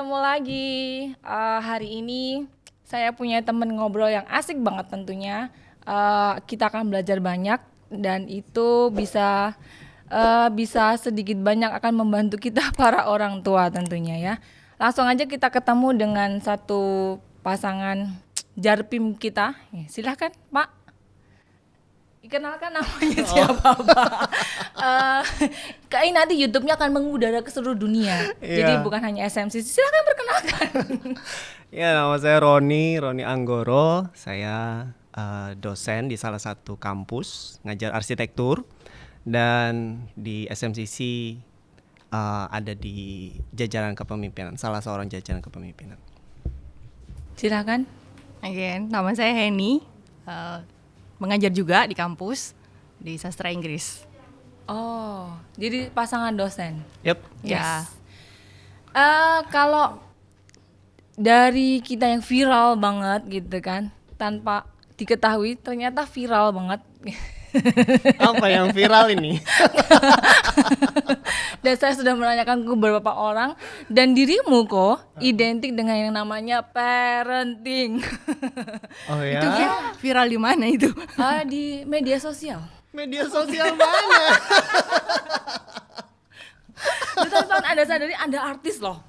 ketemu lagi. Hari ini saya punya temen ngobrol yang asik banget tentunya. Kita akan belajar banyak dan itu bisa sedikit banyak akan membantu kita para orang tua tentunya ya. Langsung aja kita ketemu dengan satu pasangan jarpim kita. Silahkan Pak. Kenalkan namanya siapa Pak. Kayaknya nanti YouTube-nya akan mengudara ke seluruh dunia. Jadi bukan hanya SMC. Silahkan perkenalkan. Ya, nama saya Roni Anggoro. Saya dosen di salah satu kampus ngajar arsitektur, dan di SMCC ada di jajaran kepemimpinan, salah seorang jajaran kepemimpinan. Silahkan. Again, nama saya Heni. Mengajar juga di kampus di sastra Inggris. Oh, jadi pasangan dosen. Yep. Ya. Kalau dari kita yang viral banget gitu kan, tanpa diketahui ternyata viral banget. Apa yang viral ini? Dan saya sudah menanyakan ke beberapa orang, dan dirimu kok identik dengan yang namanya parenting. Oh ya? Itu viral di mana itu? Di media sosial. Media sosial mana? Teman-teman, Anda sadari Anda artis loh.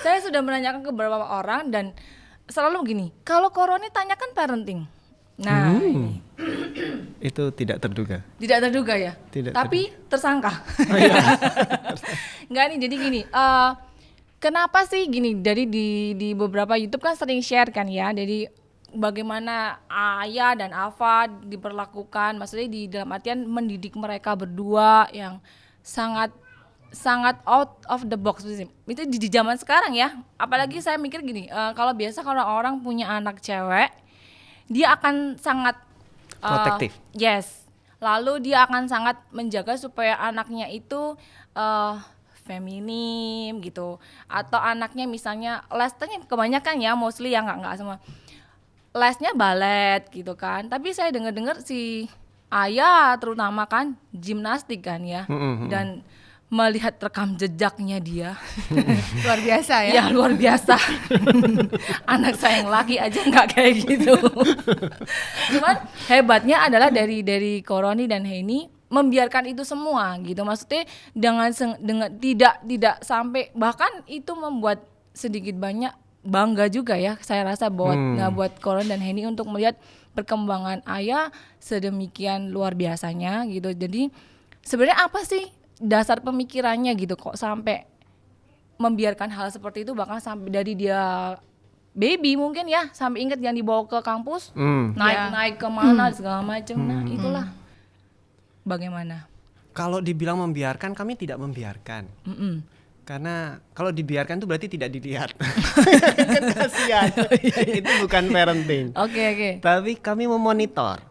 Saya sudah menanyakan ke beberapa orang dan selalu begini, kalau Koroni tanyakan parenting. Nah, ini. Itu tidak terduga. Tidak terduga ya? Tidak Tapi tersangka. Oh, iya. Enggak nih, jadi gini, kenapa sih gini, dari di beberapa YouTube kan sering share kan ya, jadi bagaimana Ayah dan Alfa diperlakukan, maksudnya di dalam artian mendidik mereka berdua yang sangat out of the box itu di zaman sekarang ya. Apalagi saya mikir gini, kalau orang punya anak cewek, dia akan sangat protektif. Yes. Lalu dia akan sangat menjaga supaya anaknya itu feminim gitu. Atau anaknya misalnya lesnya kebanyakan ya, mostly ya enggak semua. Lesnya balet gitu kan. Tapi saya dengar si Ayah terutama kan gimnastik kan ya. Dan melihat rekam jejaknya dia Luar biasa ya. Ya luar biasa. Anak saya yang laki aja nggak kayak gitu. Cuman hebatnya adalah dari Koroni dan Heni membiarkan itu semua gitu. Maksudnya dengan tidak sampai, bahkan itu membuat sedikit banyak bangga juga ya. Saya rasa buat Koroni dan Heni untuk melihat perkembangan Ayah sedemikian luar biasanya gitu. Jadi sebenarnya apa sih dasar pemikirannya gitu kok sampai membiarkan hal seperti itu, bahkan sampai dari dia baby mungkin ya, sampai ingat yang dibawa ke kampus, naik kemana segala macam. Nah itulah bagaimana. Kalau dibilang membiarkan, kami tidak membiarkan. Karena kalau dibiarkan itu berarti tidak dilihat. Kan kasihan. Itu bukan parenting. Oke. Tapi kami memonitor.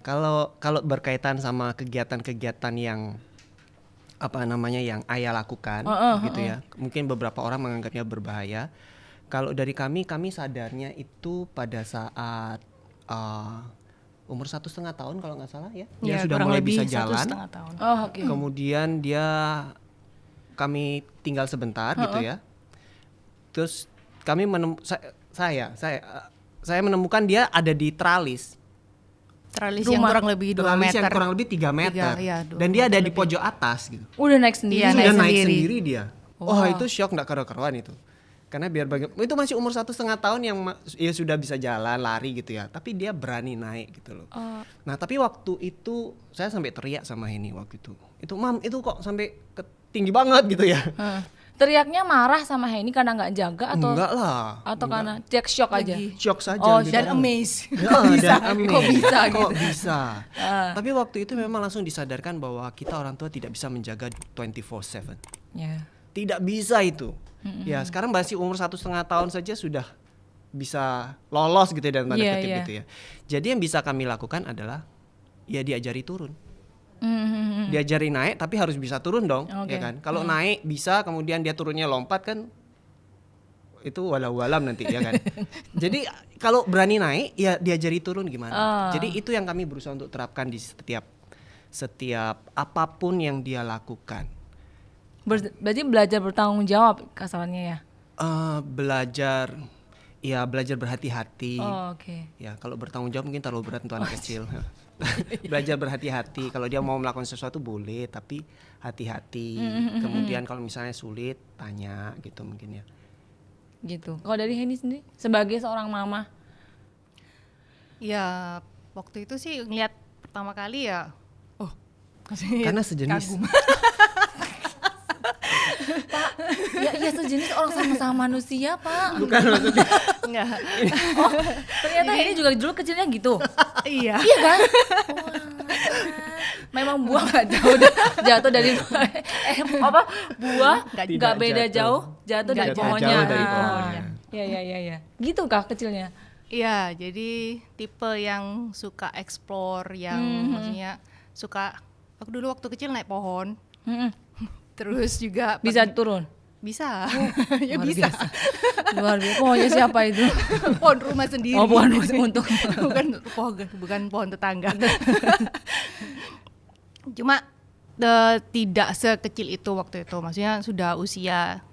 Kalau berkaitan sama kegiatan-kegiatan yang yang Ayah lakukan gitu ya, mungkin beberapa orang menganggapnya berbahaya. Kalau dari kami sadarnya itu pada saat umur 1,5 tahun kalau nggak salah ya, dia sudah mulai bisa jalan. Kemudian kami tinggal sebentar gitu ya, terus kami saya menemukan dia ada di tralis yang kurang lebih 2 meter. Yang kurang lebih 3 meter. Dan dia ada di pojok atas gitu. Udah naik sendiri. Sudah naik sendiri dia. Wow. Itu shock enggak karuan itu. Karena itu masih umur 1,5 tahun yang ya sudah bisa jalan, lari gitu ya. Tapi dia berani naik gitu loh. Nah, tapi waktu itu saya sampai teriak sama Heni waktu itu. Itu Mam, itu kok sampai tinggi banget gitu ya. Teriaknya marah sama Heni karena nggak jaga atau enggak lah, atau karena dia shock aja? Shock saja. Oh, gitu. Dan amazed. Kok bisa gitu? Kok bisa? Tapi waktu itu memang langsung disadarkan bahwa kita orang tua tidak bisa menjaga 24/7. Yeah. Tidak bisa itu. Ya sekarang masih umur 1,5 tahun saja sudah bisa lolos gitu ya, dalam tanda kutip gitu ya. Jadi yang bisa kami lakukan adalah ya diajari turun. Diajari naik tapi harus bisa turun dong, ya kan? Kalau naik bisa, kemudian dia turunnya lompat kan, itu walau-walam nanti ya kan. Jadi kalau berani naik ya diajari turun gimana. Jadi itu yang kami berusaha untuk terapkan di setiap apapun yang dia lakukan. Berarti belajar bertanggung jawab kasarannya ya. Belajar berhati-hati. Oh, oke. Ya, kalau bertanggung jawab mungkin terlalu berat untuk anak kecil. Belajar berhati-hati. Kalau dia mau melakukan sesuatu boleh, tapi hati-hati. Kemudian kalau misalnya sulit, tanya gitu mungkin ya. Gitu. Kalau dari Henny sendiri sebagai seorang mama, Ya waktu itu sih ngeliat pertama kali ya, Karena sejenis. kagum. Pak, ya sejenis orang sama-sama manusia, Pak. Bukan maksudnya. Enggak. Oh, ternyata Henny juga dulu kecilnya gitu. Iya. Iya kan? Wah, memang buah nggak jatuh dari buah Tidak nggak beda jatuh. jauh jatuh dari Nggak pohonnya. jauh dari Ah. pohonnya. Ya. Gitu kah kecilnya? Iya, jadi tipe yang suka explore, yang maksudnya suka. Aku dulu waktu kecil naik pohon, Mm-mm. terus juga Bisa turun. bisa, ya Luar bisa. biasa. Luar biasa. Pohonnya siapa itu? Pohon rumah sendiri. Oh, pohon untuk. bukan pohon tetangga. Cuma tidak sekecil itu waktu itu, maksudnya sudah usia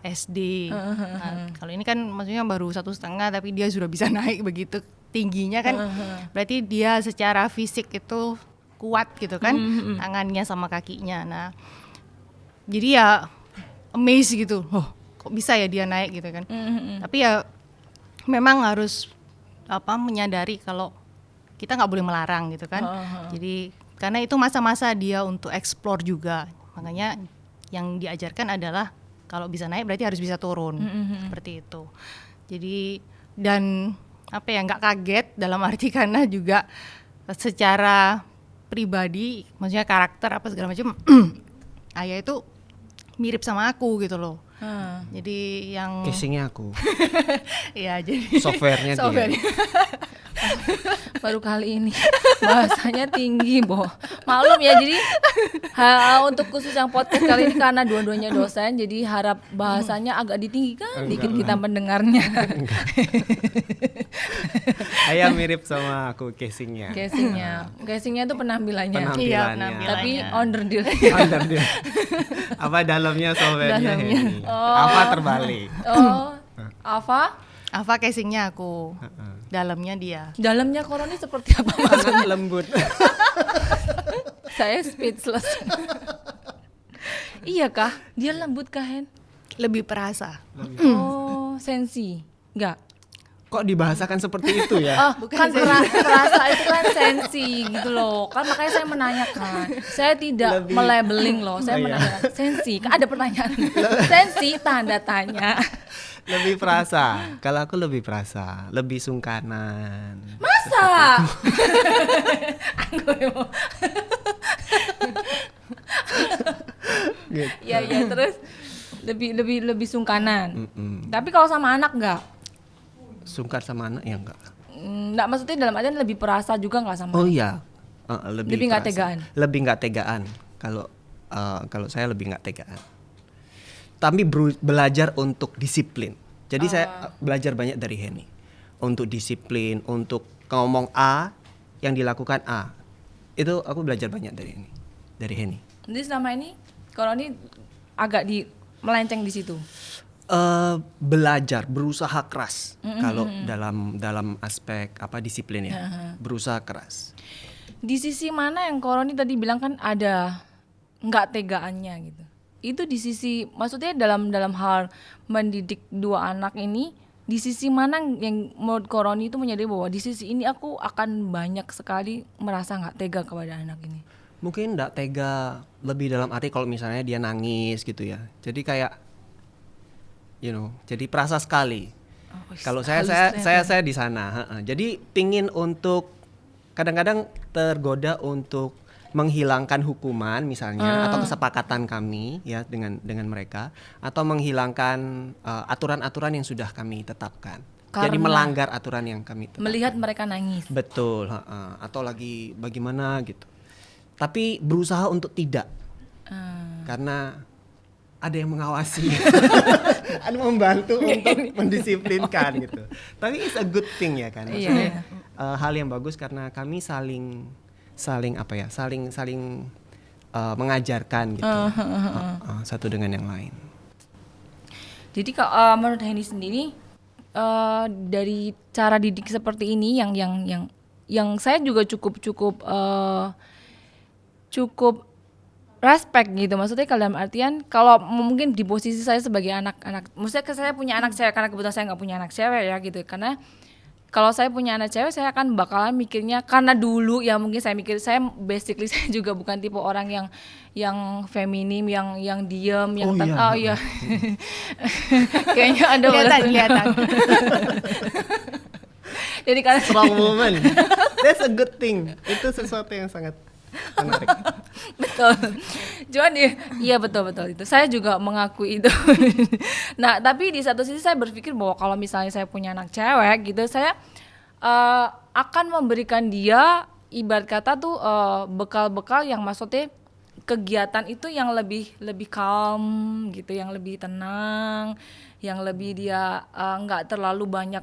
SD. Nah, kalau ini kan maksudnya baru 1,5, tapi dia sudah bisa naik begitu tingginya kan, berarti dia secara fisik itu kuat gitu kan, tangannya sama kakinya. Nah, jadi ya amazed gitu, kok bisa ya dia naik gitu kan. Tapi ya memang harus menyadari kalau kita nggak boleh melarang gitu kan. Jadi karena itu masa-masa dia untuk explore juga, makanya yang diajarkan adalah kalau bisa naik berarti harus bisa turun, seperti itu. Jadi dan nggak kaget dalam arti karena juga secara pribadi, maksudnya karakter apa segala macam, ayah itu mirip sama aku gitu loh. Jadi yang Casingnya aku. ya jadi Softwarenya dia. Baru kali ini bahasanya tinggi, Bo. Maklum ya, jadi untuk khusus yang podcast kali ini karena dua-duanya dosen, jadi harap bahasanya agak ditinggikan dikit kita mendengarnya. Ayah mirip sama aku casingnya. Casingnya itu penampilannya. Penampilannya. Iya, Tapi penampilannya. underdeal. Under dia. Apa dalamnya softwarenya ini? Apa terbalik? Oh, Ava casingnya aku, dalamnya dia. dalamnya Koroni seperti apa, Mas? Sangat lembut. Saya speechless. Iya kah? Dia lembut kah, Hen? Lebih perasa. Oh, sensi. Enggak. Kok dibahasakan seperti itu ya? Kan perasa itu kan sensi gitu loh. Kan makanya saya menanyakan. Saya tidak melabeling loh. Saya menanyakan sensi. Kan ada pertanyaan. Sensi tanda tanya. Lebih perasa. Kalau aku lebih perasa, lebih sungkanan. Masa? Aku mau. Gitu. Ya terus lebih sungkanan. Tapi kalau sama anak enggak? Sungkan sama anak ya enggak? Enggak, maksudnya dalam artian lebih perasa juga enggak sama? Oh iya. Lebih nggak perasa. tegaan? Lebih nggak tegaan. Kalau saya lebih nggak tegaan. Tapi belajar untuk disiplin. Jadi saya belajar banyak dari Henny. Untuk disiplin, untuk ngomong A, yang dilakukan A. Itu aku belajar banyak dari Henny. Jadi selama ini Koroni agak melenceng di situ. Belajar, berusaha keras. Kalau dalam aspek disiplin ya, berusaha keras. Di sisi mana yang Koroni tadi bilang kan ada nggak tegaannya gitu. Itu di sisi, maksudnya dalam hal mendidik dua anak ini, di sisi mana yang menurut Koroni itu menyadari bahwa di sisi ini aku akan banyak sekali merasa nggak tega kepada anak ini. Mungkin nggak tega lebih dalam arti kalau misalnya dia nangis gitu ya. Jadi kayak jadi perasa sekali. Kalau saya di sana. Jadi pingin untuk kadang-kadang tergoda untuk menghilangkan hukuman misalnya atau kesepakatan kami ya dengan mereka, atau menghilangkan aturan-aturan yang sudah kami tetapkan. Jadi melanggar aturan yang kami tetapkan. Melihat mereka nangis. Betul, atau lagi bagaimana gitu. Tapi berusaha untuk tidak. Karena ada yang mengawasi. Ada membantu untuk mendisiplinkan gitu. Tapi it's a good thing ya kan. Maksudnya hal yang bagus karena kami saling mengajarkan gitu, satu dengan yang lain. Jadi kalau menurut Henny sendiri dari cara didik seperti ini yang saya juga cukup respect gitu. Maksudnya kalau dalam artian kalau mungkin di posisi saya sebagai anak-anak, maksudnya saya punya anak cewek karena kebetulan saya nggak punya anak cewek ya gitu. Karena kalau saya punya anak cewek saya akan bakalan mikirnya, karena dulu ya mungkin saya mikir, saya basically saya juga bukan tipe orang yang feminim, yang diem, yang iya. Kayaknya ada kelihatan. Jadi karena Strong woman, that's a good thing. Itu sesuatu yang sangat menarik. Betul. Cuman iya betul itu. Saya juga mengakui itu. Nah, tapi di satu sisi saya berpikir bahwa kalau misalnya saya punya anak cewek gitu, saya akan memberikan dia ibarat kata tuh bekal-bekal yang maksudnya kegiatan itu yang lebih calm gitu, yang lebih tenang, yang lebih dia nggak terlalu banyak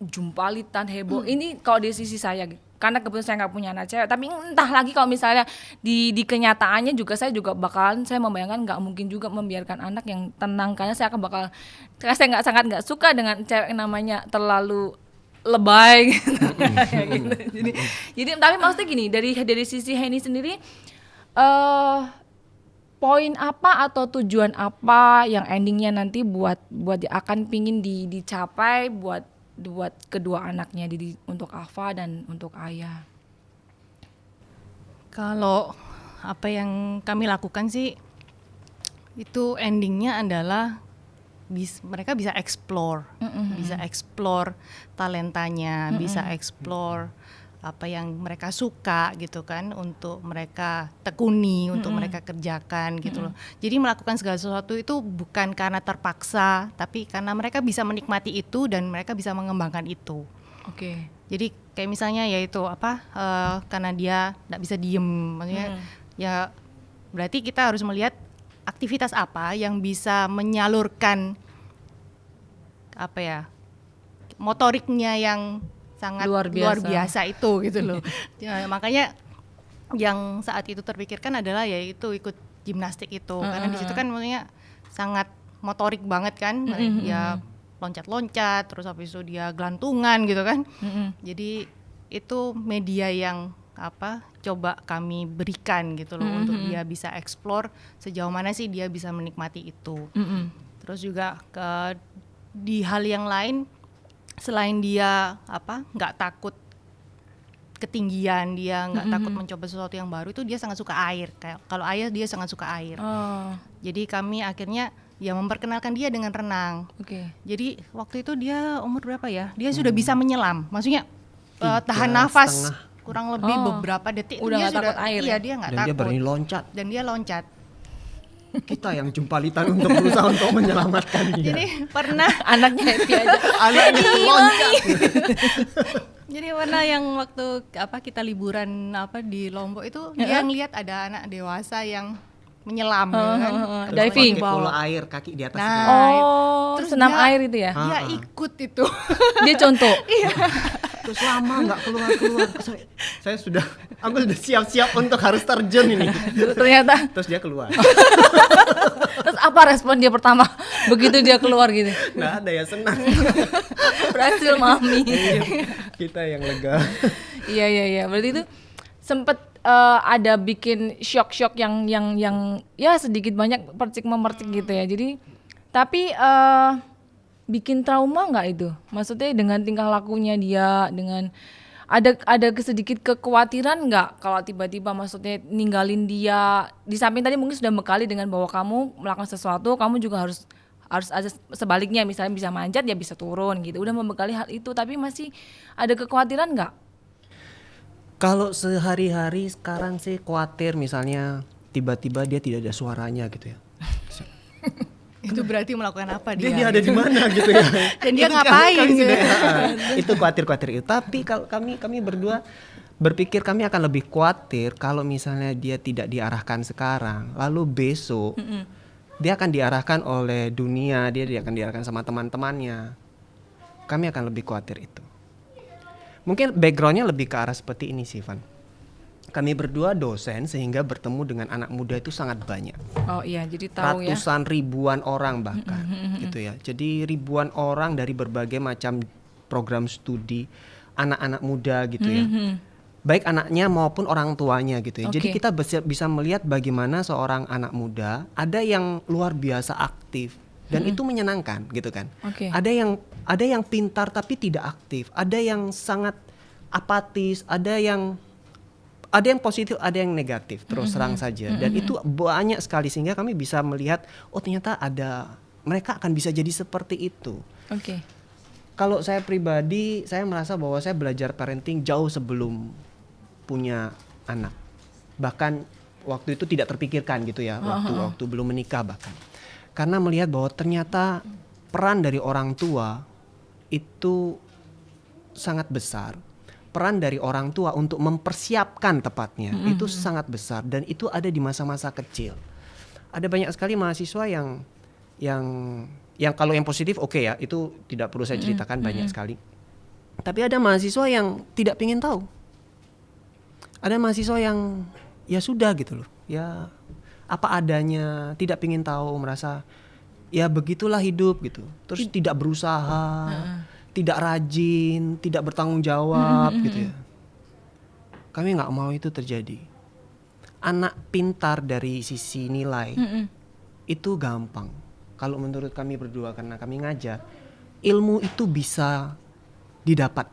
jumpalitan heboh. Ini kalau di sisi saya gitu. Karena kebetulan saya nggak punya anak cewek, tapi entah lagi kalau misalnya di kenyataannya juga saya juga bakalan, saya membayangkan nggak mungkin juga membiarkan anak yang tenang, karena saya saya sangat nggak suka dengan cewek yang namanya terlalu lebay gitu. Jadi tapi maksudnya gini, dari sisi Henny sendiri poin apa atau tujuan apa yang endingnya nanti buat akan pingin dicapai buat kedua anaknya, untuk Ava dan untuk Ayah? Kalau apa yang kami lakukan sih, itu endingnya adalah mereka bisa explore, bisa explore talentanya, bisa explore apa yang mereka suka gitu kan, untuk mereka tekuni, untuk mereka kerjakan gitu loh. Jadi melakukan segala sesuatu itu bukan karena terpaksa, tapi karena mereka bisa menikmati itu dan mereka bisa mengembangkan itu. Oke. Jadi kayak misalnya yaitu karena dia nggak bisa diem, maksudnya ya berarti kita harus melihat aktivitas apa yang bisa menyalurkan motoriknya yang sangat luar biasa itu gitu loh. Ya, makanya yang saat itu terpikirkan adalah yaitu ikut gimnastik itu, karena di situ kan maksudnya sangat motorik banget kan, ya loncat-loncat, terus habis itu dia gelantungan gitu kan. Jadi itu media yang coba kami berikan gitu loh, untuk dia bisa explore sejauh mana sih dia bisa menikmati itu. Terus juga di hal yang lain, selain dia nggak takut ketinggian, dia nggak takut mencoba sesuatu yang baru, itu dia sangat suka air. Kayak kalau Ayah, dia sangat suka air. Jadi kami akhirnya ya memperkenalkan dia dengan renang. Jadi waktu itu dia umur berapa ya? Dia sudah bisa menyelam, maksudnya tahan nafas kurang lebih beberapa detik. Udah nggak takut air. Iya, dia nggak takut. Dan dia berani loncat. Dan dia loncat. Kita yang jumpalitan untuk berusaha untuk menyelamatkan dia. Jadi pernah anaknya happy aja. Anaknya loncat. Jadi pernah yang waktu kita liburan di Lombok itu, dia ngelihat ada anak dewasa yang menyelam kan. Diving. Bola air, kaki di atas. Terus senam air itu ya? Dia ikut itu. Dia contoh. Iya. Terus lama nggak keluar. Aku sudah siap-siap untuk harus terjun ini. Ternyata. Terus dia keluar. Terus apa respon dia pertama begitu dia keluar gitu? Nggak ada ya, senang. Berhasil mami. Kita yang lega. Iya. Berarti itu sempet ada bikin shock yang ya sedikit banyak memercik gitu ya. Jadi tapi bikin trauma nggak itu? Maksudnya dengan tingkah lakunya dia, dengan ada sedikit kekhawatiran nggak kalau tiba-tiba maksudnya ninggalin dia, di samping tadi mungkin sudah bekali dengan bahwa kamu melakukan sesuatu, kamu juga harus ada sebaliknya, misalnya bisa manjat ya bisa turun gitu, udah membekali hal itu, tapi masih ada kekhawatiran nggak? Kalau sehari-hari sekarang sih khawatir misalnya tiba-tiba dia tidak ada suaranya gitu ya. Itu berarti melakukan apa dia? Dia ada di mana gitu ya. Dan dia ngapain gitu. Itu khawatir itu. Tapi kalau kami berdua berpikir kami akan lebih khawatir kalau misalnya dia tidak diarahkan sekarang, lalu besok dia akan diarahkan oleh dunia, dia akan diarahkan sama teman-temannya. Kami akan lebih khawatir itu. Mungkin backgroundnya lebih ke arah seperti ini sih, Van. kami berdua dosen sehingga bertemu dengan anak muda itu sangat banyak. Oh iya, jadi tahu ya. Ratusan ribuan orang bahkan gitu ya. Jadi ribuan orang dari berbagai macam program studi anak-anak muda gitu ya. Baik anaknya maupun orang tuanya gitu ya. Jadi kita bisa melihat bagaimana seorang anak muda ada yang luar biasa aktif dan itu menyenangkan gitu kan. Ada yang pintar tapi tidak aktif, ada yang sangat apatis, ada yang positif, ada yang negatif, terus terang saja. Dan itu banyak sekali sehingga kami bisa melihat, oh ternyata mereka akan bisa jadi seperti itu. Kalau saya pribadi, saya merasa bahwa saya belajar parenting jauh sebelum punya anak. Bahkan waktu itu tidak terpikirkan gitu ya, waktu belum menikah bahkan. Karena melihat bahwa ternyata peran dari orang tua itu sangat besar. Peran dari orang tua untuk mempersiapkan tepatnya itu sangat besar dan itu ada di masa-masa kecil. Ada banyak sekali mahasiswa yang kalau yang positif oke ya, itu tidak perlu saya ceritakan banyak sekali. Tapi ada mahasiswa yang tidak ingin tahu. Ada mahasiswa yang ya sudah gitu loh, ya apa adanya, tidak ingin tahu, merasa ya begitulah hidup gitu. Terus tidak berusaha. Tidak rajin, tidak bertanggung jawab gitu ya. Kami nggak mau itu terjadi. Anak pintar dari sisi nilai itu gampang. Kalau menurut kami berdua, karena kami ngajar, ilmu itu bisa didapat.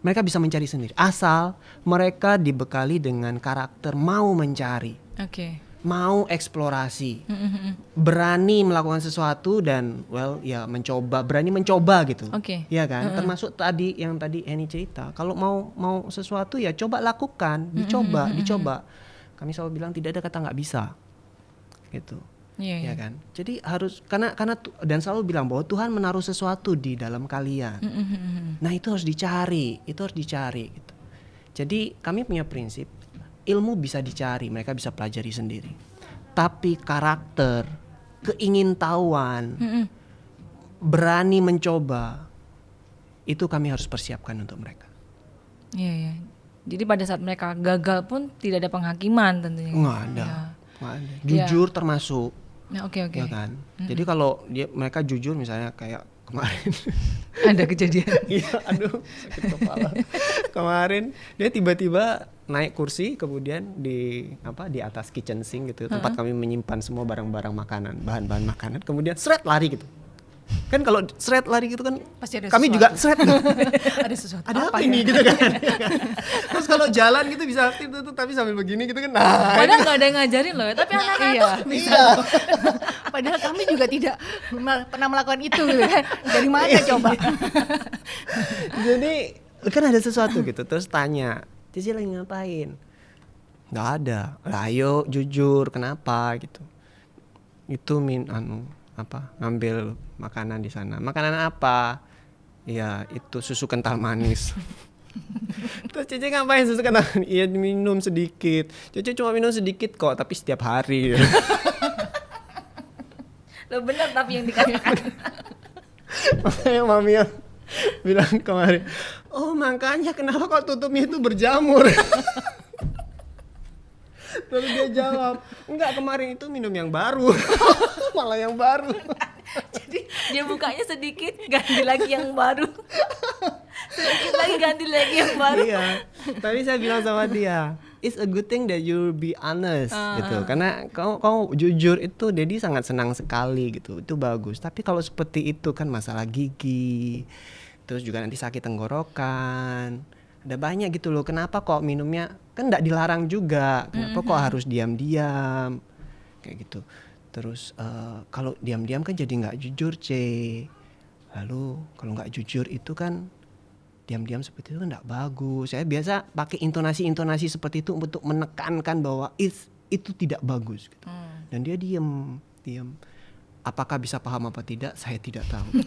Mereka bisa mencari sendiri. Asal mereka dibekali dengan karakter mau mencari. Mau eksplorasi, berani melakukan sesuatu dan berani mencoba gitu, ya kan? Termasuk yang tadi Eni cerita, kalau mau sesuatu ya coba lakukan, dicoba. Kami selalu bilang tidak ada kata nggak bisa, gitu, ya kan? Jadi harus karena dan selalu bilang bahwa Tuhan menaruh sesuatu di dalam kalian, nah itu harus dicari, gitu. Jadi kami punya prinsip. Ilmu bisa dicari, mereka bisa pelajari sendiri. Tapi karakter, keingintahuan, berani mencoba, itu kami harus persiapkan untuk mereka. Iya. Jadi pada saat mereka gagal pun tidak ada penghakiman tentunya. Nggak ada. Jujur termasuk. Ya kan. Jadi kalau mereka jujur misalnya kayak kemarin ada kejadian. Iya, aduh sakit kepala. Kemarin dia tiba-tiba naik kursi kemudian di atas kitchen sink gitu, tempat kami menyimpan semua barang-barang makanan, bahan-bahan makanan, kemudian seret lari gitu. Kan kalau seret lari gitu kan pasti ada kami sesuatu. Juga seret gitu. Ada sesuatu. Ada apa ini gitu kan. Terus kalau jalan gitu bisa aktif tuh tapi sambil begini gitu kan. Nah, padahal nggak ada yang ngajarin loh ya, tapi anaknya tuh bisa. Padahal kami juga tidak pernah melakukan itu gitu kan. Dari mana coba? Jadi kan ada sesuatu gitu, terus tanya, Cici lagi ngapain? Nggak ada. Lah ayo jujur, kenapa gitu. Itu ngambil makanan di sana. Makanan apa? Ya itu susu kental manis. Terus Cici ngapain susu kental manis? Iya minum sedikit. Cici cuma minum sedikit kok, tapi setiap hari. Lo benar tapi yang dikatakan. Makanya Mami bilang kemarin, oh makanya kenapa kok tutupnya itu berjamur. Terus dia jawab, enggak, kemarin itu minum yang baru. Malah yang baru. Jadi dia bukanya sedikit, ganti lagi yang baru. Sedikit lagi ganti lagi yang baru. Iya. Tapi saya bilang sama dia, it's a good thing that you be honest gitu. Karena kau jujur itu Dedi sangat senang sekali gitu. Itu bagus. Tapi kalau seperti itu kan masalah gigi. Terus juga nanti sakit tenggorokan. Ada banyak gitu loh. Kenapa kok minumnya kan enggak dilarang juga. Kenapa kok harus diam-diam? Kayak gitu. Terus kalau diam-diam kan jadi enggak jujur, C. Lalu kalau enggak jujur itu kan diam-diam seperti itu enggak bagus. Saya biasa pakai intonasi seperti itu untuk menekankan bahwa itu tidak bagus gitu. Dan dia diam. Apakah bisa paham apa tidak, saya tidak tahu.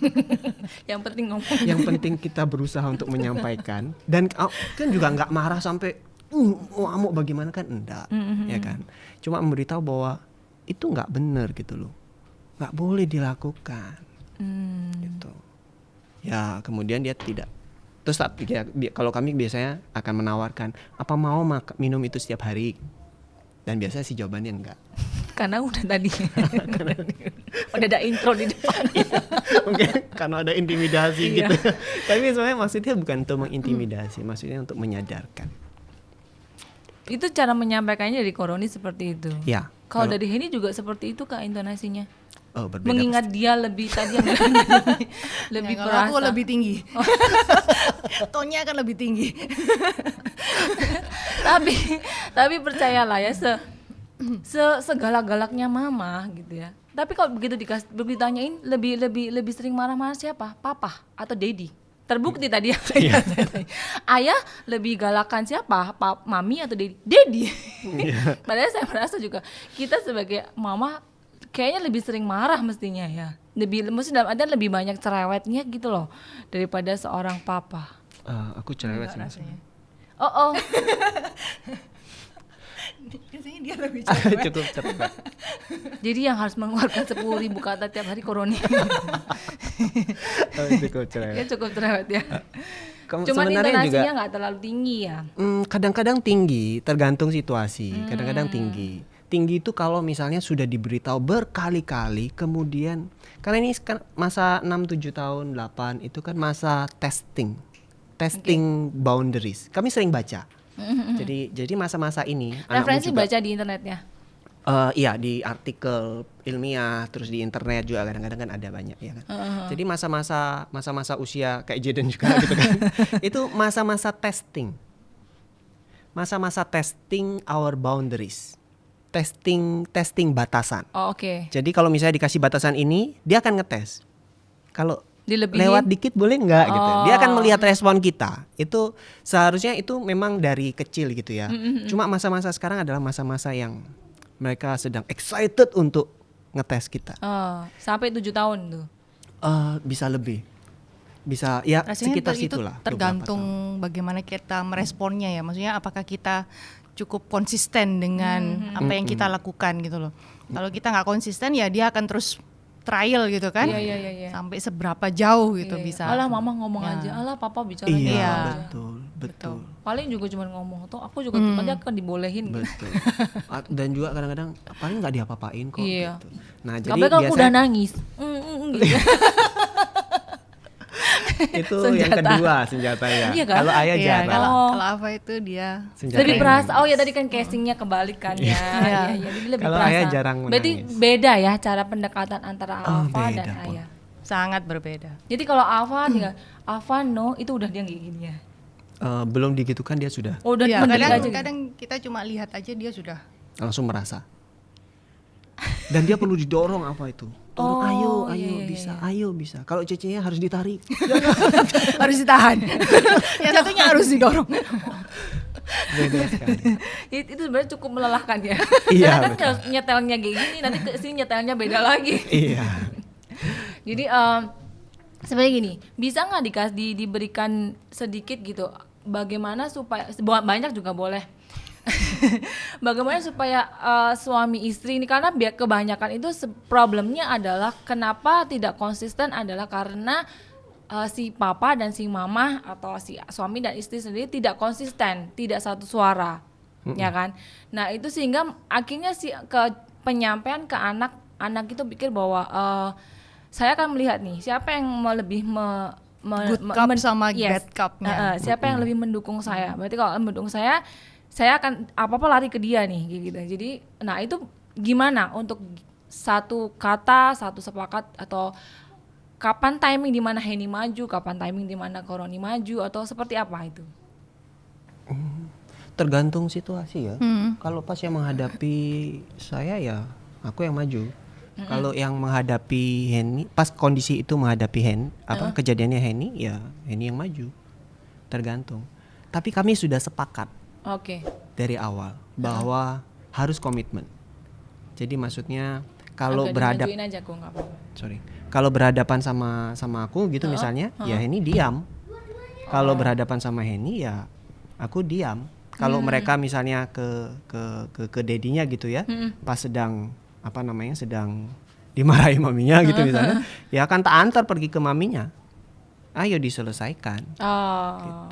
Yang penting ngomong. Yang penting kita berusaha untuk menyampaikan. Dan kan juga nggak marah sampai amuk bagaimana kan, enggak, ya kan. Cuma memberitahu bahwa itu nggak benar gitu loh, nggak boleh dilakukan. Gitu. Ya kemudian dia tidak Terus kalau kami biasanya akan menawarkan, apa mau minum itu setiap hari? Dan biasanya sih jawabannya enggak. Karena udah tadi udah ada intro di depan. Mungkin karena ada intimidasi gitu. Tapi sebenarnya maksudnya bukan untuk mengintimidasi, maksudnya untuk menyadarkan. Itu cara menyampaikannya dari Koroni seperti itu. Ya. Kalau dari Henny juga seperti itu Kak intonasinya. Oh, berbeda. Mengingat dia lebih tadi yang lebih kalau perasa. aku lebih tinggi. Tonnya akan lebih tinggi. tapi percayalah ya segala-galaknya mama gitu ya. Tapi kalau begitu ditanyain lebih sering marah-marah siapa? Papa atau Daddy? Terbukti tadi ayah lebih galakan siapa? Mami atau Daddy? Padahal saya merasa juga kita sebagai mama kayaknya lebih sering marah mestinya ya. Maksudnya dalam artian lebih banyak cerewetnya gitu loh daripada seorang papa. Aku cerewet sih. Oh. Biasanya dia lebih cerewet. Cukup cerewet. Jadi yang harus mengeluarkan 10.000 kata tiap hari Koroni. Cukup cerewet. Ya cukup cerewet ya. Cuman Sebenarnya intonasinya nggak terlalu tinggi ya. Kadang-kadang tinggi, tergantung situasi. Kadang-kadang tinggi. Tinggi itu kalau misalnya sudah diberitahu berkali-kali, kemudian karena ini kan masa 6, 7 tahun, 8 itu kan masa testing boundaries. Kami sering baca. Jadi masa-masa ini referensi baca di internetnya. Iya, di artikel ilmiah, terus di internet juga kadang-kadang kan ada banyak ya kan. Jadi masa-masa usia kayak Jaden juga gitu kan. Itu masa-masa testing. Masa-masa testing our boundaries. Testing batasan. Oh, oke. Jadi kalau misalnya dikasih batasan ini, dia akan ngetes. Kalau Dilebihin? lewat dikit boleh nggak gitu. Dia akan melihat respon kita. Itu seharusnya itu memang dari kecil gitu ya. Cuma masa-masa sekarang adalah masa-masa yang mereka sedang excited untuk ngetes kita. Sampai 7 tahun tuh. Bisa lebih. Bisa ya rasanya sekitar itu situlah. tergantung bagaimana kita meresponnya ya. Maksudnya apakah kita cukup konsisten dengan apa yang kita lakukan gitu loh. Kalau kita nggak konsisten ya dia akan terus trial gitu kan. Iya. Sampai seberapa jauh gitu bisa. Alah mama ngomong aja, alah papa bicara Iya, aja. betul. Paling juga cuma ngomong, tuh aku juga nanti akan dibolehin. Betul. Dan juga kadang-kadang paling nggak diapa-apain kok. Iya. Gitu. Nah jadi Kalau aku udah biasanya nangis, gitu. itu yang kedua senjatanya. Iya kan? Kalau ayah Iya, jarang. kalau apa itu dia Senjata Lebih yang perasa. nangis. Oh ya tadi kan casingnya kebalikan ya. Iya. Jadi lebih Kalau perasa. ayah jarang Berarti menangis. beda ya cara pendekatan antara Alfa beda, dan Pon. ayah. sangat berbeda. Jadi kalau Alfa tinggal Alfa no itu udah dia kayak gini ya. Belum digitukan dia sudah Oh, udah Ya, mending aja. kadang kita cuma lihat aja dia sudah. langsung merasa. Dan dia perlu didorong apa itu? Ayo bisa, ayo bisa. Kalau cecenya harus ditarik. Harus ditahan. Yang satunya harus didorong. Beda sekali. Itu sebenarnya cukup melelahkan ya. Iya, Karena kan betul. nyetelnya kayak gini, nanti ke sini nyetelnya beda lagi. Iya. Jadi sebenarnya gini, bisa nggak diberikan sedikit gitu, bagaimana supaya banyak juga boleh. Bagaimana supaya suami istri ini, karena kebanyakan itu problemnya adalah kenapa tidak konsisten adalah karena si papa dan si mama atau si suami dan istri sendiri tidak konsisten, tidak satu suara, ya kan? Nah itu sehingga akhirnya ke penyampaian ke anak itu pikir bahwa saya akan melihat nih siapa yang lebih Good cup sama bad cup-nya. siapa yang lebih mendukung saya. Berarti kalau mendukung saya akan apa-apa lari ke dia nih gitu. Jadi nah itu gimana untuk satu kata, satu sepakat, atau kapan timing di mana Henny maju, kapan timing di mana Koroni maju, atau seperti apa itu? Tergantung situasi ya. Kalau pas yang menghadapi saya ya aku yang maju. Kalau yang menghadapi Henny, pas kondisi itu menghadapi kejadiannya Henny, ya Henny yang maju. Tergantung. Tapi kami sudah sepakat dari awal bahwa harus komitmen. Jadi maksudnya kalau kalau berhadapan sama aku gitu misalnya, ya Henny diam. Kalau berhadapan sama Henny ya aku diam. Kalau mereka misalnya ke dedinya gitu ya, pas sedang sedang dimarahi maminya gitu misalnya, ya akan tak antar pergi ke maminya. ayo diselesaikan. Oh.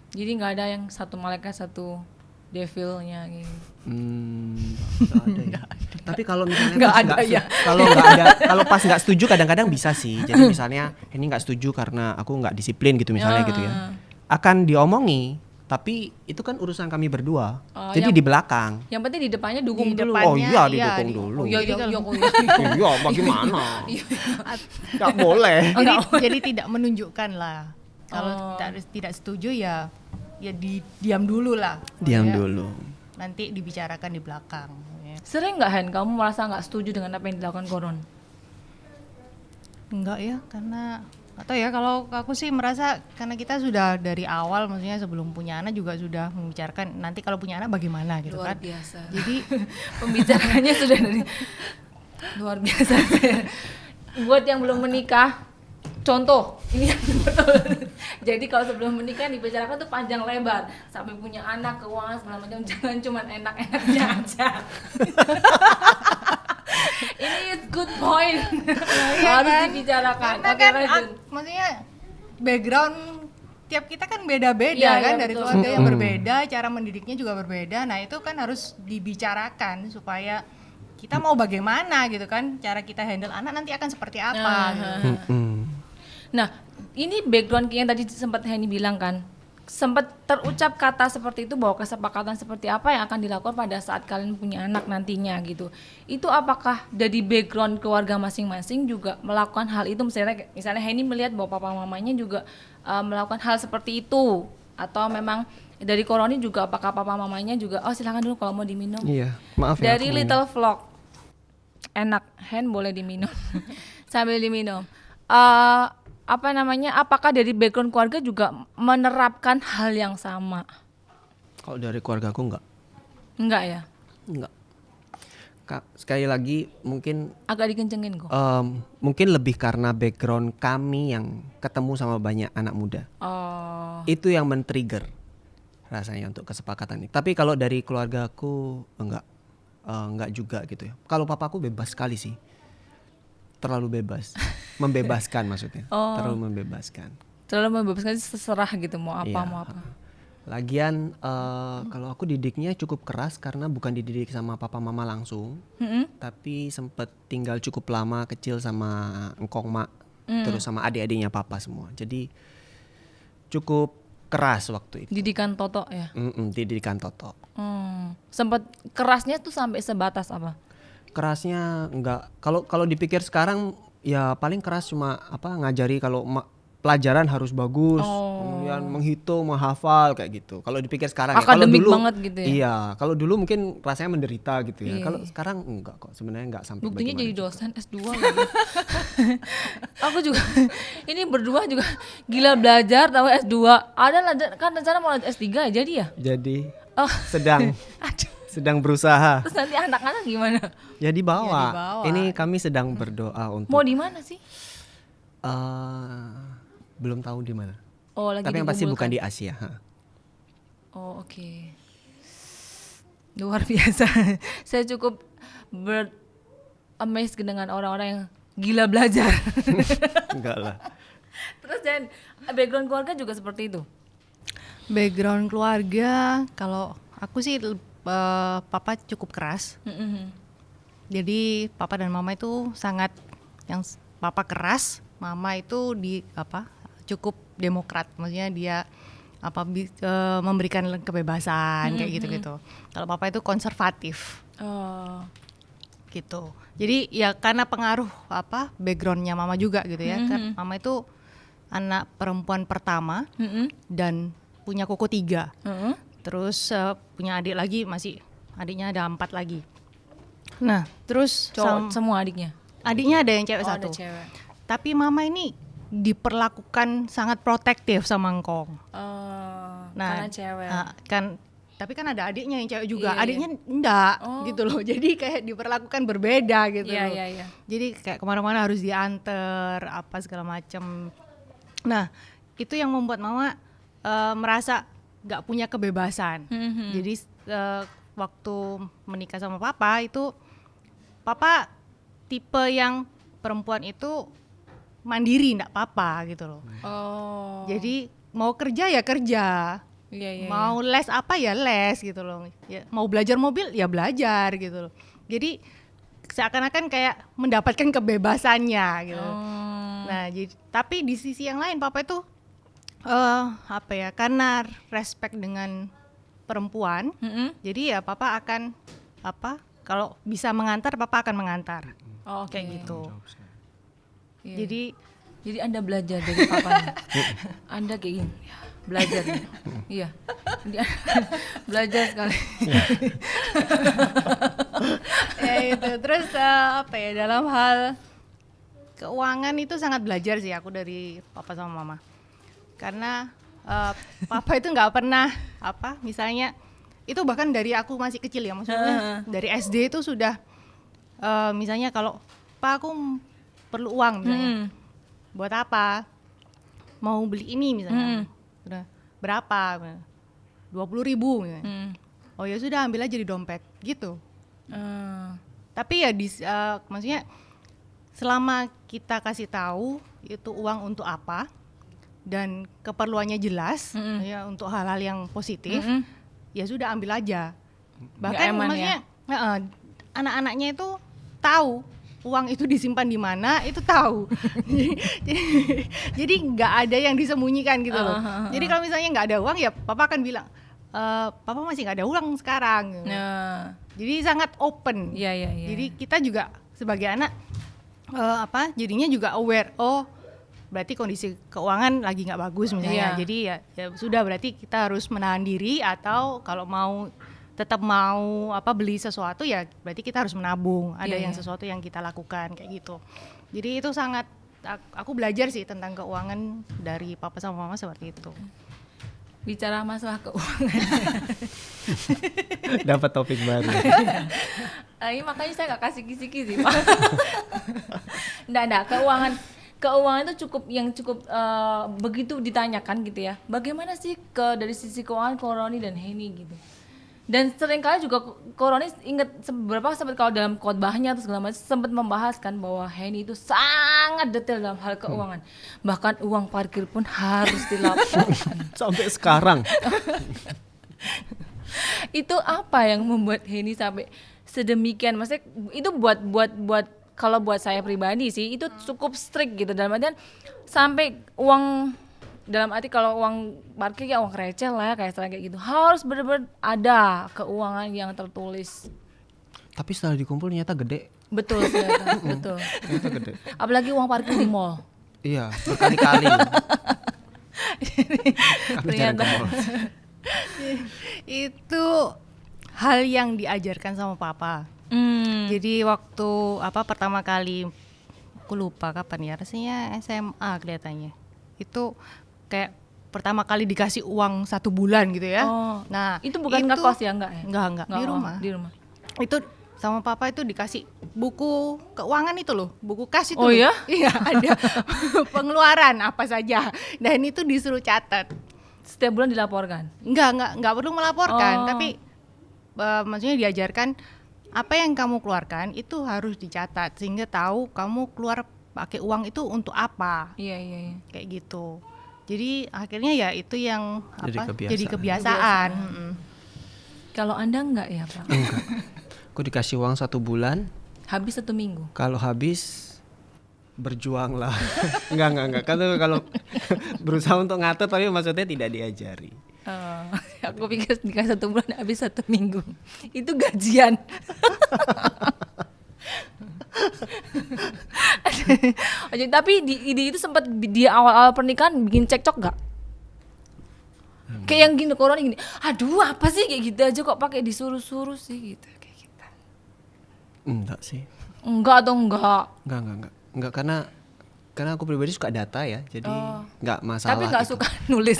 Jadi nggak ada yang satu malaikat satu devilnya gitu. Nggak ada ya. Tapi kalau misalnya Nggak pas ada nggak ya. kalau nggak ada, kalau pas nggak setuju kadang-kadang bisa sih. Jadi misalnya ini nggak setuju karena aku nggak disiplin gitu misalnya gitu ya. Akan diomongi, tapi itu kan urusan kami berdua. Oh, Jadi di belakang. Yang penting di depannya dukung Di dulu. depan. Oh iya Iya, didukung di- dulu. Iya, Jadi kalau- Iya, bagaimana? Nggak boleh. Jadi tidak menunjukkan lah. Kalau tidak setuju ya diam dulu lah. Diam Ya, dulu. Nanti dibicarakan di belakang. Ya. Sering nggak Hen kamu merasa nggak setuju dengan apa yang dilakukan Koron? Enggak ya, karena atau ya kalau aku sih merasa karena kita sudah dari awal, maksudnya sebelum punya anak juga sudah membicarakan nanti kalau punya anak bagaimana gitu Luar kan. biasa. Jadi Pembicaraannya sudah dari luar biasa. Buat yang belum menikah, contoh ini yang betul. Jadi kalau sebelum menikah dibicarakan tuh panjang lebar sampai punya anak, keuangan segala macam, jangan cuman enak-enaknya aja. Ini is good point. Harus kan? dibicarakan. Karena Oke, kan lanjut. maksudnya background tiap kita kan beda-beda Iya, kan, iya, dari betul. keluarga yang berbeda, cara mendidiknya juga berbeda. Nah, itu kan harus dibicarakan supaya kita mau bagaimana gitu kan, cara kita handle anak nanti akan seperti apa gitu. Nah, ini background yang tadi sempat Henny bilang kan, sempat terucap kata seperti itu bahwa kesepakatan seperti apa yang akan dilakukan pada saat kalian punya anak nantinya gitu. Itu apakah dari background keluarga masing-masing juga melakukan hal itu? Misalnya Henny melihat bahwa papa mamanya juga melakukan hal seperti itu, atau memang dari Koroni juga apakah papa mamanya juga silakan dulu kalau mau diminum. Iya, maaf ya. Dari aku minum. Little Vlog, enak, Hen boleh diminum sambil diminum. Apa namanya? Apakah dari background keluarga juga menerapkan hal yang sama? Kalau dari keluarga aku Enggak ya? enggak. Kak, sekali lagi mungkin Agak dikencengin kok. mungkin lebih karena background kami yang ketemu sama banyak anak muda. Oh, Itu yang men-trigger rasanya untuk kesepakatan ini. Tapi kalau dari keluargaku enggak juga gitu ya. Kalau papaku bebas sekali sih. Terlalu bebas. Membebaskan maksudnya. Terlalu membebaskan. terlalu membebaskan, terserah gitu mau apa Iya. mau apa. Lagian kalau aku didiknya cukup keras karena bukan dididik sama papa mama langsung, tapi sempet tinggal cukup lama kecil sama engkong mak, terus sama adik-adiknya papa semua. Jadi cukup keras waktu itu. Didikan Toto ya. Didikan Toto. Sempat kerasnya tuh sampai sebatas apa? Kerasnya enggak. Kalau dipikir sekarang ya paling keras cuma ngajari kalau pelajaran harus bagus, kemudian menghitung, menghafal kayak gitu. Kalau dipikir sekarang Akademik ya, kalau dulu banget gitu ya? Iya, kalau dulu mungkin rasanya menderita gitu ya. Kalau sekarang enggak kok, sebenarnya enggak sampai Buktinya bagaimana jadi juga. dosen S2 lagi. Aku juga ini berdua juga gila belajar tahu S2. Ada kan rencana mau lanjut S3 ya jadi ya? Jadi Oh. sedang Aduh. sedang berusaha. Terus nanti anak-anak gimana? Ya dibawa. Ya, dibawa. Ini kami sedang berdoa untuk Mau di mana sih? belum tahu di mana. Oh, lagi Tapi yang pasti dikumpulkan. bukan di Asia. Oh, oke. Luar biasa. Saya cukup amazed dengan orang-orang yang gila belajar. Enggak lah. Terus dan background keluarga juga seperti itu. Background keluarga, kalau aku sih papa cukup keras. Jadi papa dan mama itu sangat, yang papa keras, mama itu cukup demokrat, maksudnya dia memberikan kebebasan kayak gitu-gitu. Kalau papa itu konservatif Oh. gitu. Jadi ya karena pengaruh backgroundnya mama juga gitu ya. Kan mama itu anak perempuan pertama dan punya koko 3. Terus punya adik lagi, adiknya ada 4 lagi. Nah terus Cowok semua adiknya. adiknya ada yang cewek Oh, satu. ada cewek. Tapi mama ini diperlakukan sangat protektif sama engkong. Karena cewek. Tapi kan ada adiknya yang cewek juga. Iya, Adiknya enggak gitu loh. Jadi kayak diperlakukan berbeda gitu Iya, loh. iya. Jadi kayak kemana-mana harus diantar apa segala macam. Nah itu yang membuat mama merasa nggak punya kebebasan. Jadi waktu menikah sama papa itu, papa tipe yang perempuan itu mandiri, enggak apa-apa gitu loh. Oh. Jadi mau kerja ya kerja, Iya. mau les apa ya les gitu loh. Ya, mau belajar mobil ya belajar gitu loh. Jadi seakan-akan kayak mendapatkan kebebasannya gitu. Nah, jadi tapi di sisi yang lain papa itu apa ya? Karena respect dengan perempuan, jadi ya papa akan kalau bisa mengantar papa akan mengantar. Oh, kayak gitu. Iya. Jadi Anda belajar dari papanya. Anda kayak gini, ya, belajar. Iya. Belajar sekali. ya itu. Terus apa ya, dalam hal keuangan itu sangat belajar sih aku dari papa sama mama. Karena papa itu nggak pernah misalnya itu bahkan dari aku masih kecil ya, maksudnya dari SD itu sudah misalnya kalau Pak aku perlu uang misalnya, buat apa? Mau beli ini misalnya, udah berapa? 20.000 misalnya. Oh ya sudah, ambil aja di dompet gitu. Tapi ya maksudnya selama kita kasih tahu itu uang untuk apa dan keperluannya jelas, ya untuk hal-hal yang positif, ya sudah ambil aja. Bahkan maksudnya anak-anaknya itu tahu uang itu disimpan di mana, itu tahu. Jadi nggak ada yang disembunyikan gitu loh. Jadi kalau misalnya nggak ada uang ya papa akan bilang, papa masih nggak ada uang sekarang. Jadi sangat open. Iya. Jadi kita juga sebagai anak jadinya juga aware. Oh berarti kondisi keuangan lagi nggak bagus misalnya. Jadi ya sudah, berarti kita harus menahan diri, atau kalau tetap mau beli sesuatu ya berarti kita harus menabung. Ada yang sesuatu yang kita lakukan kayak gitu. Jadi itu sangat aku belajar sih tentang keuangan dari papa sama mama seperti itu. Bicara masalah keuangan. Dapat topik baru. Ini makanya saya nggak kasih kisi-kisi, Pak. Nggak, keuangan itu cukup begitu ditanyakan gitu ya. Bagaimana sih dari sisi keuangan Koroni dan Henny gitu. Dan seringkali juga Koroni ingat sempat kalau dalam khotbahnya atau segala macam sempat membahaskan bahwa Henny itu sangat detail dalam hal keuangan. Bahkan uang parkir pun harus dilaporkan. Sampai sekarang. Itu apa yang membuat Henny sampai sedemikian? Maksudnya itu buat kalau buat saya pribadi sih itu cukup strict gitu, dalam artian sampai uang, dalam arti kalau uang parkir ya uang receh lah ya, kayak gitu harus benar-benar ada keuangan yang tertulis. Tapi setelah dikumpul ternyata gede. Betul ternyata. Betul. Ternyata gede. Apalagi uang parkir di mall. Iya, berkali-kali. Ternyata itu hal yang diajarkan sama papa. Jadi waktu pertama kali, aku lupa kapan ya, rasanya SMA kelihatannya. Itu kayak pertama kali dikasih uang 1 bulan gitu ya. Nah, itu bukan ngekos ya, enggak ya? Enggak, di rumah. Di rumah. Itu sama papa itu dikasih buku keuangan itu loh, buku kas itu. Oh ya? Iya, ada pengeluaran apa saja, dan itu disuruh catat. Setiap bulan dilaporkan? Enggak perlu melaporkan, tapi maksudnya diajarkan apa yang kamu keluarkan itu harus dicatat sehingga tahu kamu keluar pakai uang itu untuk apa. Iya. Kayak gitu. Jadi akhirnya ya itu yang jadi kebiasaan. Kalau Anda enggak ya, Pak? Enggak. Aku dikasih uang 1 bulan. Habis 1 minggu. Kalau habis berjuang lah. Enggak. Kalau berusaha untuk ngatur tapi maksudnya tidak diajari. Aku pikir dikasih 1 bulan habis 1 minggu. Itu gajian. Tapi ide itu sempat di awal-awal pernikahan bikin cekcok gak? Kayak yang gini, Koroni gini, aduh apa sih kayak gitu aja kok pakai disuruh-suruh sih gitu, kayak gitu. Enggak sih. Enggak atau enggak? Enggak karena aku pribadi suka data ya, jadi nggak masalah. Tapi nggak gitu. suka nulis.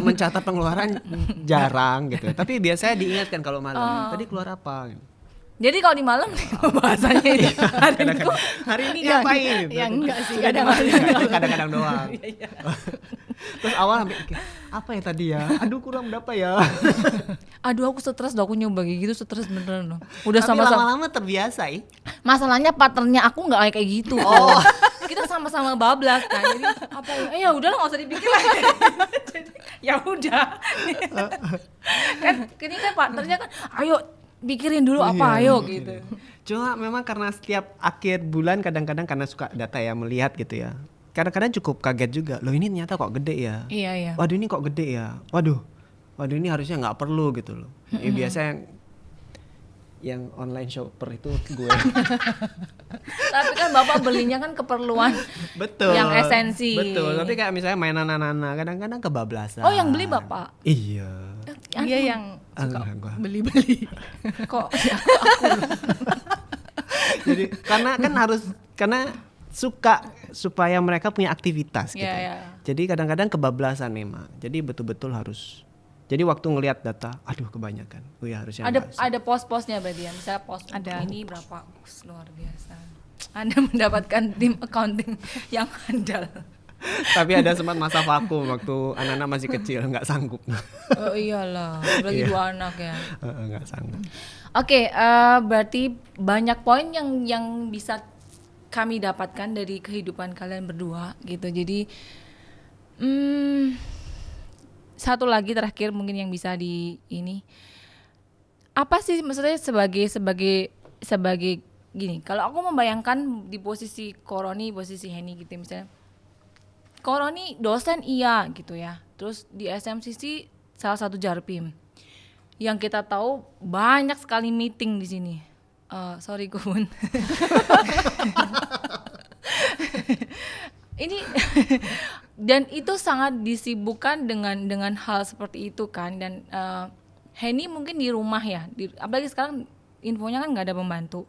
Mencatat pengeluaran jarang gitu. Tapi biasanya diingatkan kalau malam. Tadi keluar apa? Gitu. Jadi kalau di malam bahasanya itu hari ini ngapain? Ya enggak sih, kadang-kadang doang. Terus awal sampai apa ya tadi ya? Aduh kurang berapa ya? Aduh aku stres, aku nyoba gitu stres beneran loh. Udah tapi sama-sama lama-lama terbiasa ya. Masalahnya patternnya aku nggak kayak gitu. kita sama-sama bablas kan. Jadi apa ya udahlah nggak usah dipikir lagi. Jadi ya udah. Kan ini kan partnernya kan ayo pikirin dulu apa ayo gitu. Cuma memang karena setiap akhir bulan kadang-kadang karena suka data ya melihat gitu ya. Kadang-kadang cukup kaget juga. Loh ini ternyata kok gede ya. Iya. Waduh ini kok gede ya. Waduh ini harusnya nggak perlu gitu loh. Biasanya yang online shopper itu gue. Tapi kan Bapak belinya kan keperluan Betul. yang esensi. Betul. Tapi kayak misalnya mainan anak-anak kadang-kadang kebablasan. Oh yang beli Bapak? Iya. Dia yang suka Gua. beli-beli. Kok Jadi karena suka supaya mereka punya aktivitas gitu. Iya. Jadi kadang-kadang kebablasan memang. Jadi betul-betul harus. Jadi waktu ngelihat data, aduh kebanyakan. Oh ya harusnya ada pos-posnya berarti ya. Misalnya pos Ada. ini berapa? Luar biasa. Anda mendapatkan tim accounting yang handal. Tapi ada sempat masa vakum waktu anak-anak masih kecil, nggak sanggup. Oh iyalah, lagi Iya. 2 anak ya. Nggak sanggup. Oke, berarti banyak poin yang bisa kami dapatkan dari kehidupan kalian berdua gitu. Jadi satu lagi terakhir mungkin yang bisa di ini. Apa sih maksudnya sebagai gini, kalau aku membayangkan di posisi Koroni, posisi Henny gitu misalnya. Koroni dosen iya gitu ya. Terus di SMCC salah satu Jarpim. Yang kita tahu banyak sekali meeting di sini. Sorry Kubun. Ini dan itu sangat disibukkan dengan hal seperti itu kan. Dan Henny mungkin di rumah ya. Apalagi sekarang infonya kan nggak ada pembantu.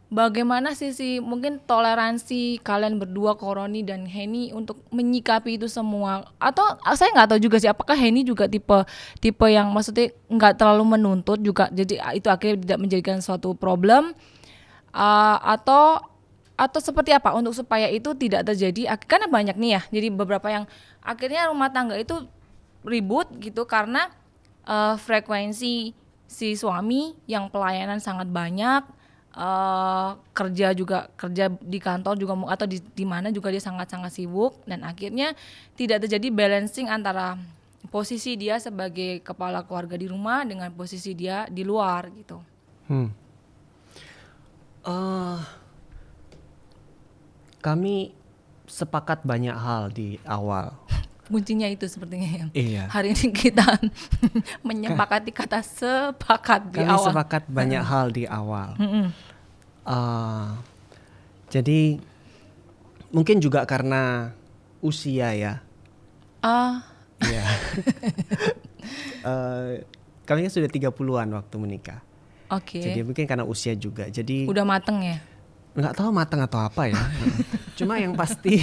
Bagaimana sisi mungkin toleransi kalian berdua Koroni dan Henny untuk menyikapi itu semua? Atau saya nggak tahu juga sih apakah Henny juga tipe yang maksudnya nggak terlalu menuntut juga, jadi itu akhirnya tidak menjadikan suatu problem, atau seperti apa untuk supaya itu tidak terjadi? Karena banyak nih ya, jadi beberapa yang akhirnya rumah tangga itu ribut gitu karena frekuensi si suami yang pelayanan sangat banyak. Kerja di kantor juga atau di mana juga dia sangat-sangat sibuk, dan akhirnya tidak terjadi balancing antara posisi dia sebagai kepala keluarga di rumah dengan posisi dia di luar gitu. Kami sepakat banyak hal di awal. Kuncinya itu sepertinya yang Iya. hari ini kita menyepakati kata sepakat di Kami awal. sepakat banyak hal di awal. Jadi mungkin juga karena usia ya. Iya. Kami kan sudah 30-an waktu menikah. Oke. Jadi mungkin karena usia juga. Jadi Udah mateng ya? nggak tahu matang atau apa ya. Cuma yang pasti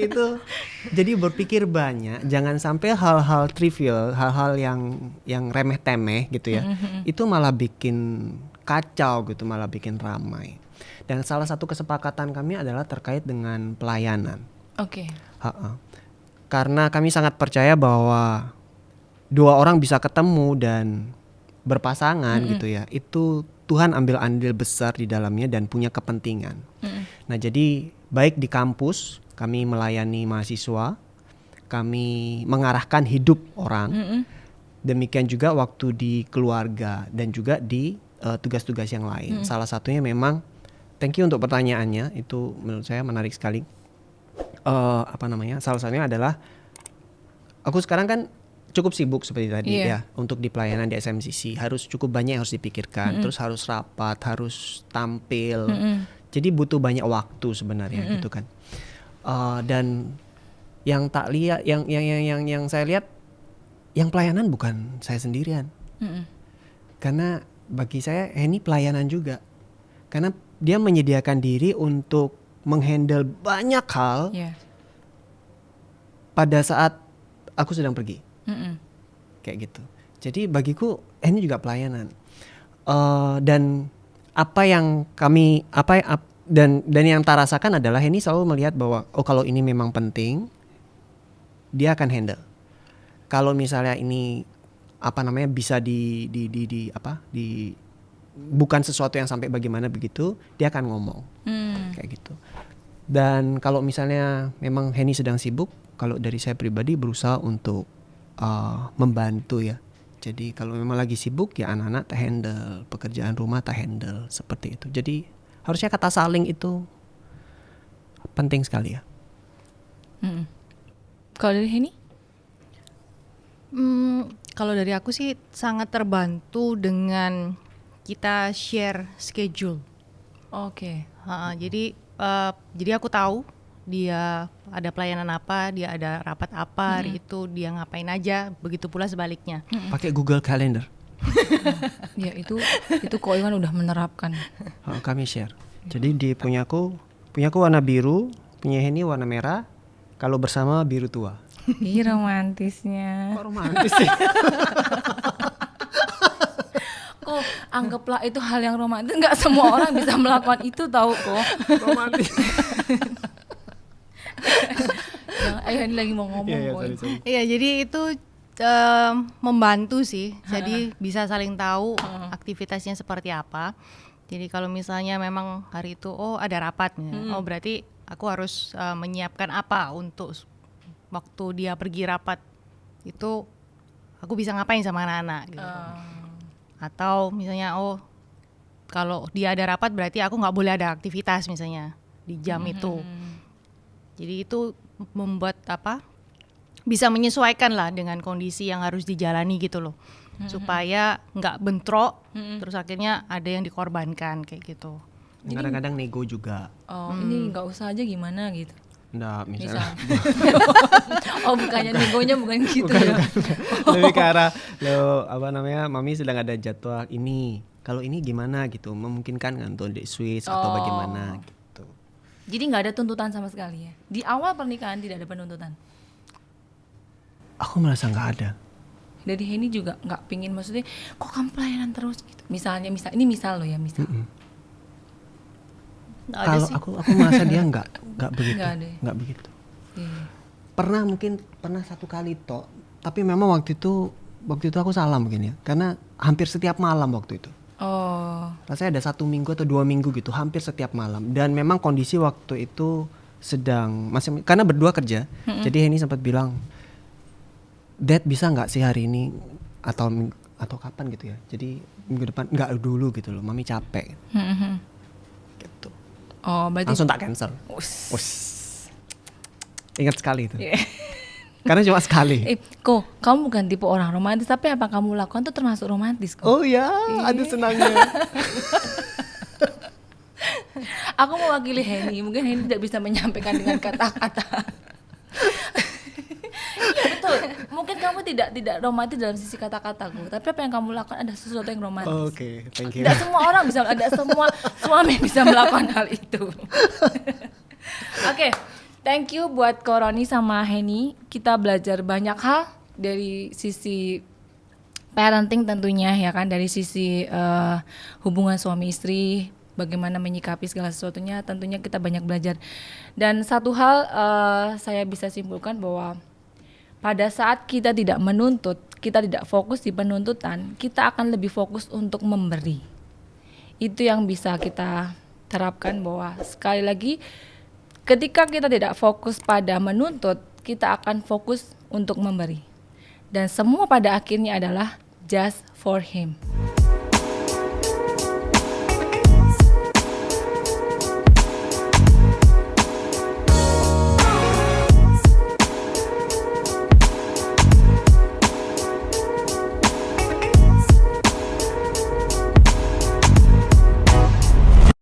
itu jadi berpikir banyak, jangan sampai hal-hal trivial, hal-hal yang remeh-temeh gitu ya. Itu malah bikin kacau gitu, malah bikin ramai. Dan salah satu kesepakatan kami adalah terkait dengan pelayanan. Oke. Karena kami sangat percaya bahwa dua orang bisa ketemu dan berpasangan gitu ya, itu Tuhan ambil andil besar di dalamnya dan punya kepentingan. Nah jadi baik di kampus kami melayani mahasiswa, kami mengarahkan hidup orang, demikian juga waktu di keluarga dan juga di tugas-tugas yang lain. Salah satunya memang, thank you untuk pertanyaannya, itu menurut saya menarik sekali. Salah satunya adalah aku sekarang kan cukup sibuk seperti tadi ya, untuk di pelayanan di SMCC harus cukup banyak yang harus dipikirkan, terus harus rapat, harus tampil, jadi butuh banyak waktu sebenarnya gitu kan. Dan yang tak lihat, yang saya lihat, yang pelayanan bukan saya sendirian, karena bagi saya Henny pelayanan juga, karena dia menyediakan diri untuk menghandle banyak hal pada saat aku sedang pergi. Kayak gitu. Jadi bagiku ini juga pelayanan. Dan apa yang kami dan yang tak rasakan adalah ini selalu melihat bahwa kalau ini memang penting, dia akan handle. Kalau misalnya ini bisa bukan sesuatu yang sampai bagaimana begitu, dia akan ngomong kayak gitu. Dan kalau misalnya memang Henny sedang sibuk, kalau dari saya pribadi berusaha untuk membantu ya. Jadi kalau memang lagi sibuk ya anak-anak tak handle, pekerjaan rumah tak handle, seperti itu. Jadi harusnya kata saling itu penting sekali ya. Kalau dari Henny? Kalau dari aku sih sangat terbantu dengan kita share schedule. Oke. Jadi aku tahu dia ada pelayanan apa, dia ada rapat apa hari itu, dia ngapain aja. Begitu pula sebaliknya. Pakai Google Calendar. Ya itu Ko Iwan udah menerapkan. Kami share. Jadi di punyaku warna biru, punya Henny warna merah. Kalau bersama biru tua. Ih, romantisnya. Kok romantis sih? Kok anggaplah itu hal yang romantis. Nggak semua orang bisa melakukan itu, tahu kok. Romantis. Ini lagi mau ngomong. Sorry. Iya, jadi itu membantu sih. Jadi bisa saling tahu aktivitasnya seperti apa. Jadi kalau misalnya memang hari itu ada rapat, berarti aku harus menyiapkan apa untuk waktu dia pergi rapat itu, aku bisa ngapain sama anak-anak gitu. Atau misalnya kalau dia ada rapat berarti aku nggak boleh ada aktivitas misalnya di jam itu. Jadi itu membuat bisa menyesuaikan lah dengan kondisi yang harus dijalani gitu loh, supaya nggak bentrok, terus akhirnya ada yang dikorbankan kayak gitu. Kadang-kadang nego juga. Ini nggak usah aja gimana gitu. Nggak, misalnya. Bukannya negonya bukan gitu. Bukan. Lebih ke arah mami sedang ada jadwal ini. Kalau ini gimana gitu, memungkinkan kan untuk di switch atau bagaimana gitu. Jadi nggak ada tuntutan sama sekali ya. Di awal pernikahan tidak ada penuntutan. Aku merasa nggak ada. Dari Henny juga nggak pingin, maksudnya kok kamu pelayanan terus gitu. Misalnya ini misal loh ya, misal. Kalau aku merasa dia nggak begitu. Nggak begitu. Pernah satu kali toh, tapi memang waktu itu aku salah mungkin ya, karena hampir setiap malam waktu itu. Rasanya ada 1 minggu atau 2 minggu gitu, hampir setiap malam. Dan memang kondisi waktu itu masih karena berdua kerja. Jadi Henny sempat bilang, Dad bisa nggak sih hari ini atau kapan gitu ya. Jadi minggu depan nggak dulu gitu loh, mami capek. Gitu. Berarti langsung tak cancel. Ingat sekali itu. Karena cuma sekali. Kok kamu bukan tipe orang romantis, tapi apa kamu lakukan tuh termasuk romantis kok. Oh ya, ada senangnya. Aku mewakili Henny, mungkin Henny tidak bisa menyampaikan dengan kata-kata. Betul, mungkin kamu tidak romantis dalam sisi kata-kataku, tapi apa yang kamu lakukan ada sesuatu yang romantis. Oke, thank you. Tidak semua orang bisa, ada semua suami bisa melakukan hal itu. Oke, thank you buat Koroni sama Henny. Kita belajar banyak hal dari sisi parenting tentunya ya kan, dari sisi hubungan suami istri, bagaimana menyikapi segala sesuatunya, tentunya kita banyak belajar. Dan satu hal saya bisa simpulkan bahwa pada saat kita tidak menuntut, kita tidak fokus di penuntutan, kita akan lebih fokus untuk memberi. Itu yang bisa kita terapkan, bahwa sekali lagi ketika kita tidak fokus pada menuntut, kita akan fokus untuk memberi. Dan semua pada akhirnya adalah just for him.